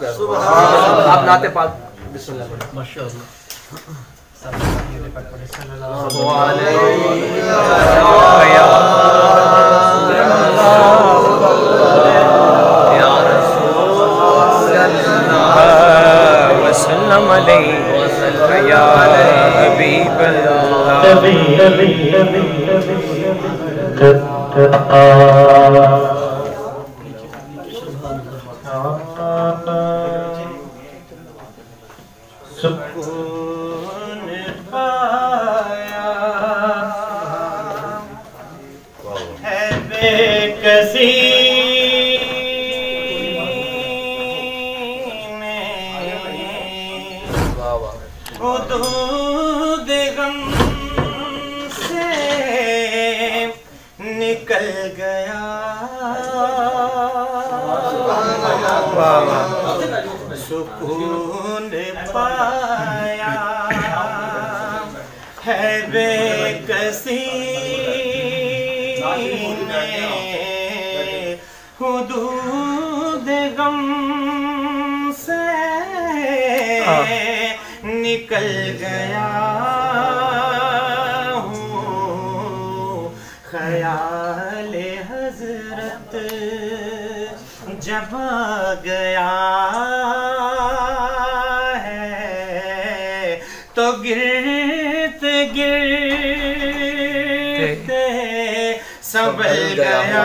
آپ نعت پاک بسم اللہ پڑھیں. ماشاءاللہ. وسلم علیہ یا حبیب سکون پایا ہے بے کسی نے حدود غم سے نکل گیا. سکون پایا ہے بے کسی نے حدود غم سے نکل گیا ہوں. خیال حضرت جب آ گیا ہے تو گرتے گرتے سنبھل گیا.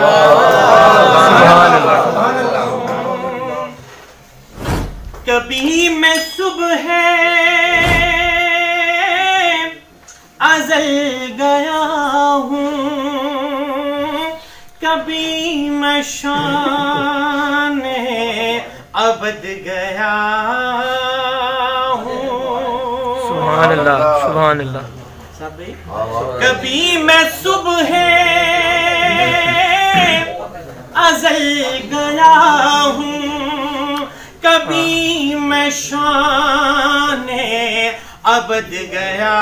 کبھی میں صبح ازل گیا ہوں، کبھی میں شان ابد گیا ہوں. سبحان اللہ سبحان اللہ. کبھی میں صبح ازل گیا ہوں، کبھی میں شان ابد گیا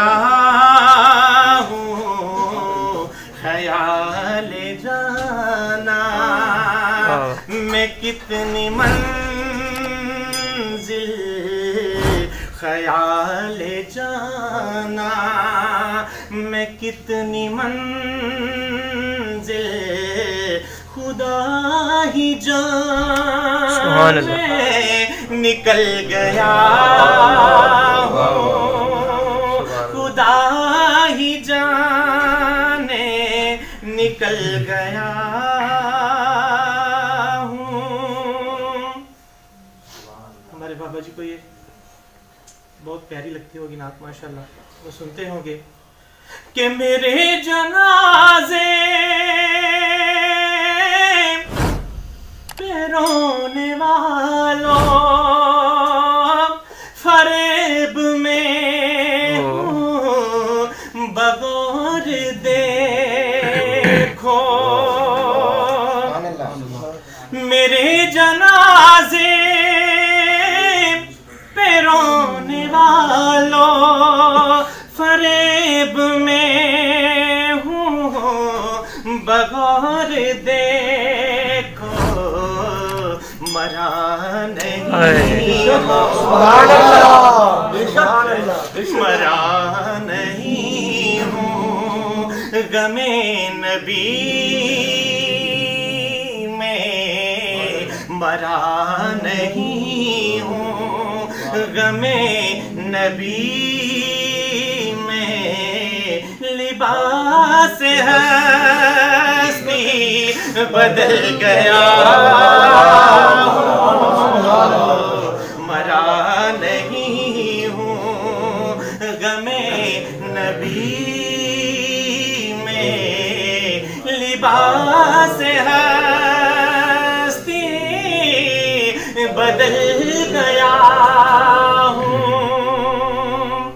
ہوں. خیال جانا میں کتنی منزل، خیال جانا میں کتنی منزل خدا ہی جانے نکل گیا ہوں. خدا ہی جانے نکل گیا ہوں. ہمارے بابا جی کو یہ بہت پیاری لگتی ہوگی نعت ماشاءاللہ، وہ سنتے ہوں گے کہ میرے جنازے پہ رونے والوں فریب میں بغور دیکھو. میرے جنازے پہ رونے والوں فریب میں ہوں بغور دیکھو. مرا نہیں مرا نہیں ہوں غم نبی میں، مرا نہیں ہوں غم نبی میں. لباس ہستی بدل گیا، مرا نہیں ہوں غم نبی میں. لباس ہستی بدل گیا ہوں.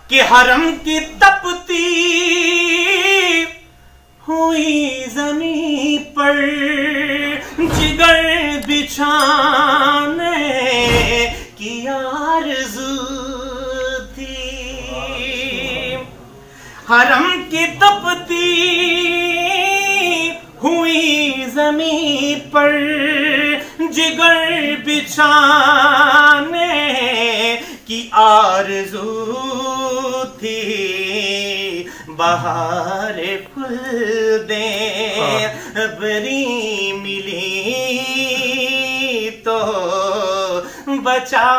کہ حرم کی تپتی ہوئی زمین پر جگر بچھانے کی آرزو تھی. حرم کی تپتی ہوئی زمین پر जिगर बिछाने की आरज़ू थी, बहार फूल दे बरी मिली तो बचा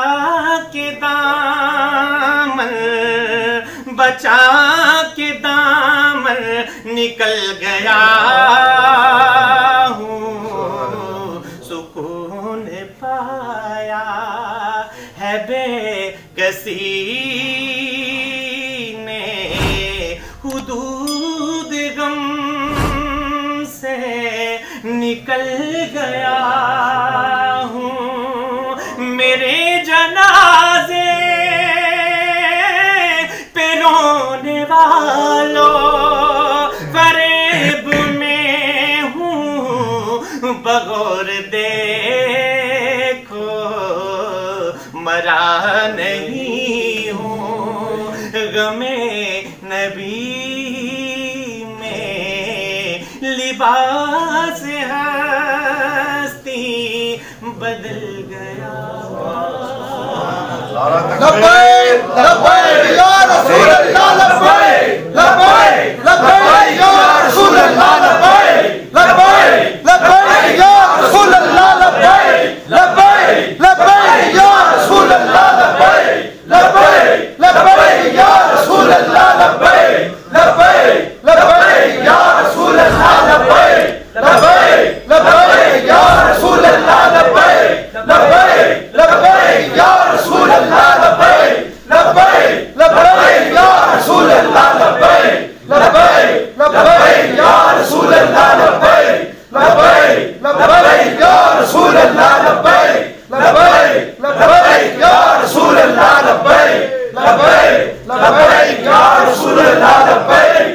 के दामन, बचा के दामन निकल गया हूँ, सुकून पाया है बेकसी ने, हुदूद गम से निकल गया हूँ। मेरे जनाजे पे रोने वालों, फरेब में हूँ बगौर देखो, मरा नहीं हूँ, गमे नबी में लिबास हस्ती बदल गया। लब्बैक लब्बैक या रसूल अल्लाह, लब्बैक लब्बैक लब्बैक या रसूल अल्लाह, लब्बैक लब्बैक लब्बैक या रसूल अल्लाह, लब्बैक लब्बैक लब्बैक या रसूल अल्लाह, लब्बैक लब्बैक लब्बैक या रसूल अल्लाह, लब्बैक लब्बैक लब्बैक या रसूल अल्लाह, लब्बैक लब्बैक लब्बैक या रसूल अल्लाह, लब्बैक लब्बैक लब्बैक या रसूल अल्लाह, लब्बैक लब्बैक लब्बैक या रसूल अल्लाह, लब्बैक लब्बैक लब्बैक या रसूल अल्लाह, लब्बैक लब्बैक लब्बैक या रसूल अल्लाह, लब्बैक लब्बैक लब्बैक या रसूल अल्लाह, लब्बैक लब्बैक लब्बैक या रसूल अल्लाह, लब्बैक।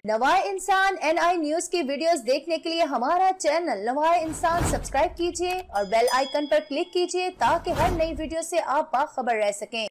नवाए इंसान NI न्यूज़ की वीडियोस देखने के लिए हमारा चैनल नवाए इंसान सब्सक्राइब कीजिए और बेल आइकन पर क्लिक कीजिए ताकि हर नई वीडियो से आप बाखबर रह सकें।